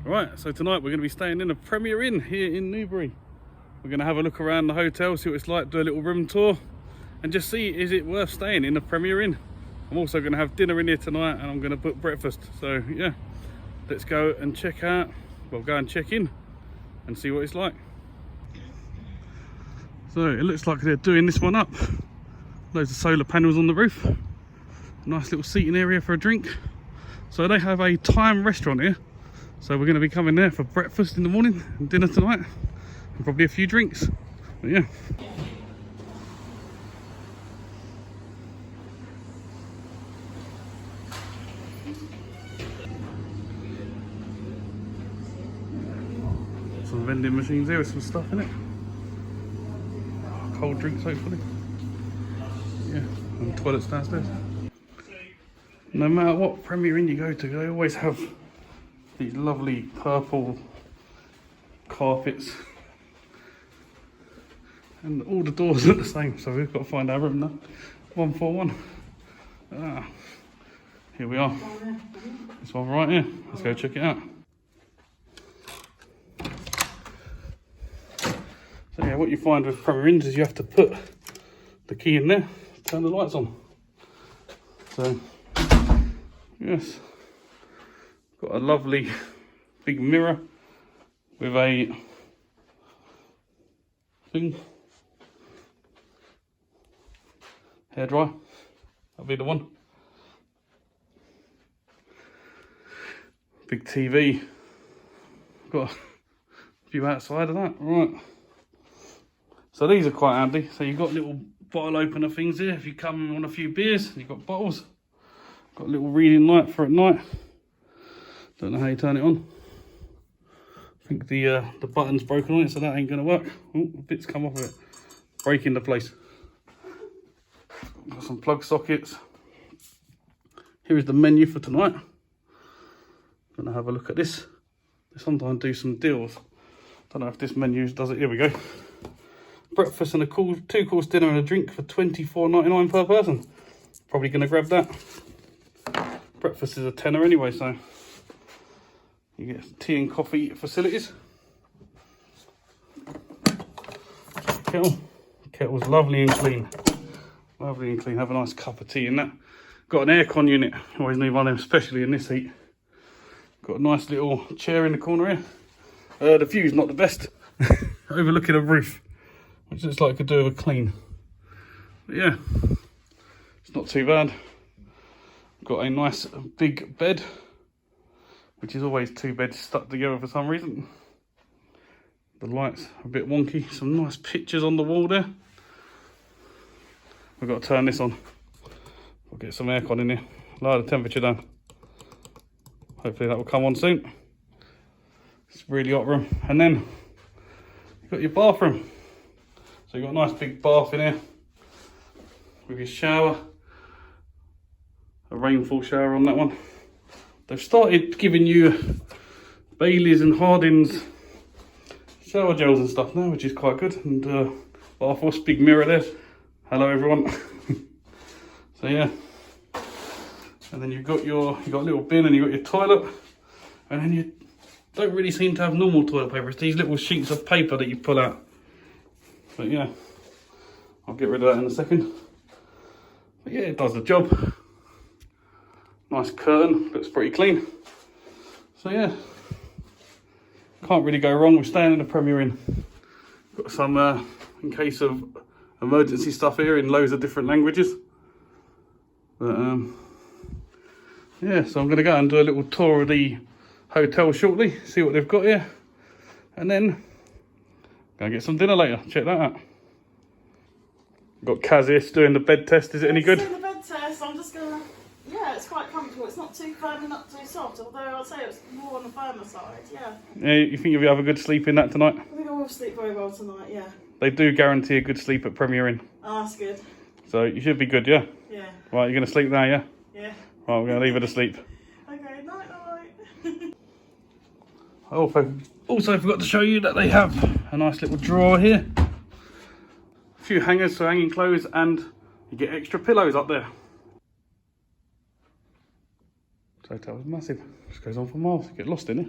Right, so tonight we're going to be staying in a Premier Inn here in Newbury. We're going to have a look around the hotel, see what it's like, do a little room tour, and just see is it worth staying in a Premier Inn. I'm also going to have dinner in here tonight, and I'm going to book breakfast. So yeah, let's go and check out, well, go and check in and see what it's like. So it looks like they're doing this one up. Loads of solar panels on the roof. Nice little seating area for a drink. So they have a Time restaurant here. So we're going to be coming there for breakfast in the morning and dinner tonight. And probably a few drinks. But yeah. Some vending machines there with some stuff in it. Cold drinks hopefully. Yeah, and toilets downstairs. No matter what Premier Inn you go to, they always have these lovely purple carpets. And all the doors look the same, so we've got to find our room now. 141. Here we are. This one right here. Let's go check it out. So yeah, what you find with Premier Inns is you have to put the key in there, turn the lights on. So yes, got a lovely big mirror with a thing, hairdryer, that'll be the one. Big TV, got a view outside of that, right. So these are quite handy. So you've got little bottle opener things here. If you come on a few beers, you've got bottles. Got a little reading light for at night. Don't know how you turn it on. I think the button's broken on it, so that ain't gonna work. Oh, bits come off of it. Break into place. Got some plug sockets. Here is the menu for tonight. Gonna have a look at this. They sometimes do some deals. Don't know if this menu does it. Here we go. Breakfast and a cool 2-course dinner and a drink for $24.99 per person. Probably gonna grab that. Breakfast is a tenner anyway, so you get tea and coffee facilities. Kettle's lovely and clean. Lovely and clean. Have a nice cup of tea in that. Got an aircon unit. Always need one of them, especially in this heat. Got a nice little chair in the corner here. The view's not the best. Overlooking a roof, which looks like it could do with a clean. But yeah, it's not too bad. Got a nice big bed, which is always 2 beds stuck together for some reason. The lights are a bit wonky. Some nice pictures on the wall there. We've got to turn this on. We'll get some aircon in here. Lower the temperature down. Hopefully that will come on soon. It's a really hot room. And then you've got your bathroom. So you've got a nice big bath in here with your shower. A rainfall shower on that one. They've started giving you Baileys and Hardings shower gels and stuff now, which is quite good. And bath wash, big mirror there. Hello everyone. So yeah. And then you've got a little bin and you've got your toilet. And then you don't really seem to have normal toilet paper. It's these little sheets of paper that you pull out. But yeah, I'll get rid of that in a second. But yeah, it does the job. Nice curtain, looks pretty clean. So yeah, can't really go wrong with staying in the Premier Inn. Got some, in case of emergency stuff here in loads of different languages. But yeah, so I'm going to go and do a little tour of the hotel shortly, see what they've got here. And then go and get some dinner later, check that out. Got Kaz here doing the bed test, is it any good? Doing the bed test, I'm just going to... Yeah, it's quite comfortable. It's not too firm and not too soft, although I'd say it's more on the firmer side, yeah. Yeah, you think you'll have a good sleep in that tonight? I think I will sleep very well tonight, yeah. They do guarantee a good sleep at Premier Inn. Oh, that's good. So you should be good, yeah? Yeah. Right, you're going to sleep now, yeah? Yeah. Right, we're going to leave her to sleep. Okay, night night. I also forgot to show you that they have a nice little drawer here. A few hangers for hanging clothes, and you get extra pillows up there. This hotel is massive. Just goes on for miles. You get lost in it.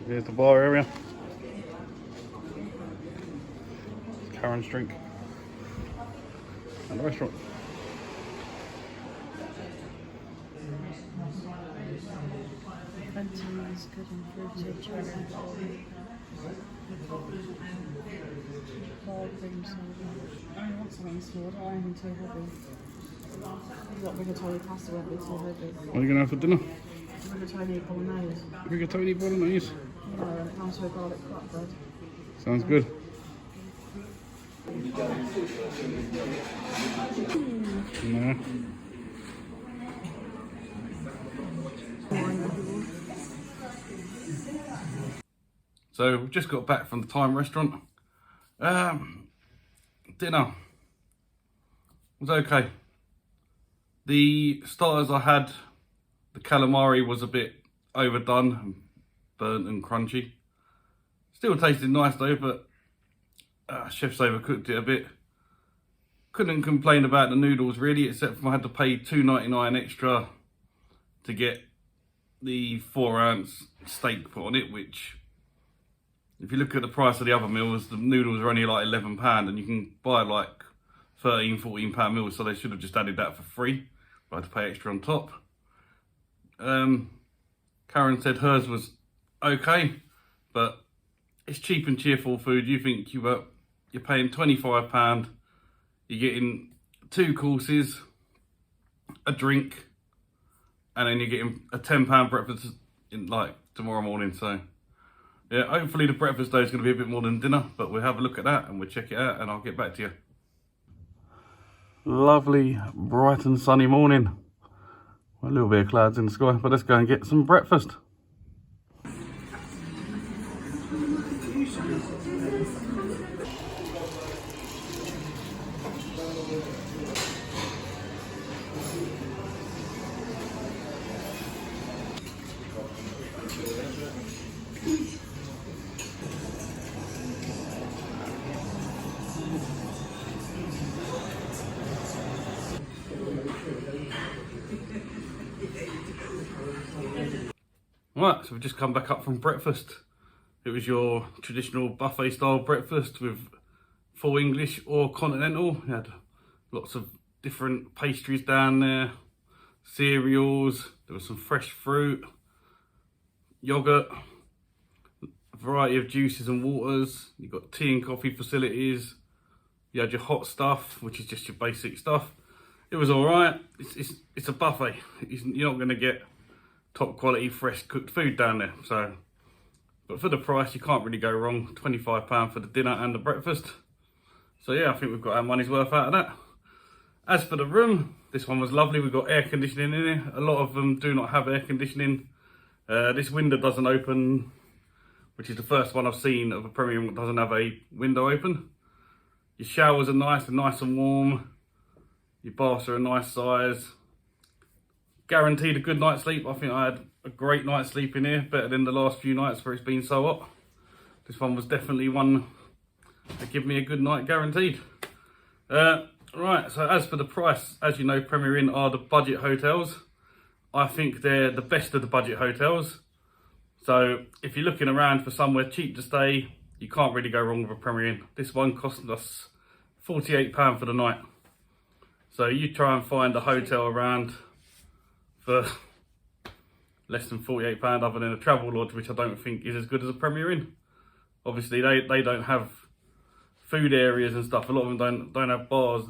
Here's the bar area. Karen's drink. And the restaurant. Fenton's good and fruity, cherry. Bar cream soda. I want something small, I am too heavy. Rigatoni pasta won't be too heavy. What are you going to have for dinner? Rigatoni bolognese. Rigatoni bolognese. Yeah, and pasta garlic flatbread. Sounds good. No. So we've just got back from the Thyme restaurant. Dinner was okay. The starters I had, the calamari was a bit overdone and burnt and crunchy. Still tasted nice though, but chef's overcooked it a bit. Couldn't complain about the noodles really, except for I had to pay $2.99 extra to get the 4-ounce steak put on it, which, if you look at the price of the other meals, the noodles are only like £11 and you can buy like £13-14 meals, so they should have just added that for free. I had to pay extra on top. Karen said hers was okay, but it's cheap and cheerful food. You think you're paying £25, you're getting 2 courses, a drink, and then you're getting a £10 breakfast in like tomorrow morning. So yeah, hopefully the breakfast though is going to be a bit more than dinner, but we'll have a look at that and we'll check it out and I'll get back to you. Lovely, bright and sunny morning. A little bit of clouds in the sky, but let's go and get some breakfast. Right, so we've just come back up from breakfast. It was your traditional buffet style breakfast with full English or continental. You had lots of different pastries down there, cereals, there was some fresh fruit, yogurt, a variety of juices and waters. You've got tea and coffee facilities. You had your hot stuff, which is just your basic stuff. It was all right. It's a buffet. You're not going to get top quality fresh cooked food down there, so but for the price you can't really go wrong. £25 for the dinner and the breakfast, so yeah, I think we've got our money's worth out of that. As for the room, this one was lovely. We've got air conditioning in here. A lot of them do not have air conditioning. This window doesn't open, which is the first one I've seen of a premium that doesn't have a window open. Your showers are nice and warm. Your baths are a nice size. Guaranteed a good night's sleep. I think I had a great night's sleep in here, better than the last few nights where it's been so hot. This one was definitely one that gave me a good night guaranteed. Right, so as for the price, as you know, Premier Inn are the budget hotels. I think they're the best of the budget hotels. So if you're looking around for somewhere cheap to stay, you can't really go wrong with a Premier Inn. This one cost us £48 for the night. So you try and find a hotel around for less than £48 other than a Travelodge, which I don't think is as good as a Premier Inn. Obviously they don't have food areas and stuff. A lot of them don't have bars.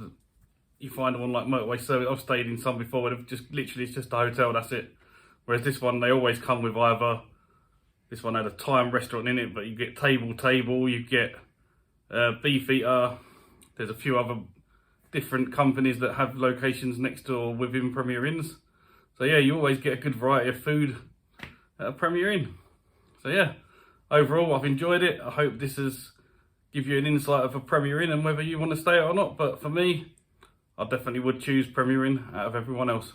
You find them on like motorway service. I've stayed in some before where they've just literally it's just a hotel, that's it. Whereas this one, they always come with either, this one had a Thyme restaurant in it, but you get table, you get Beefeater. There's a few other different companies that have locations next to or within Premier Inns. So yeah, you always get a good variety of food at a Premier Inn. So yeah, overall I've enjoyed it. I hope this has give you an insight of a Premier Inn and whether you want to stay or not. But for me, I definitely would choose Premier Inn out of everyone else.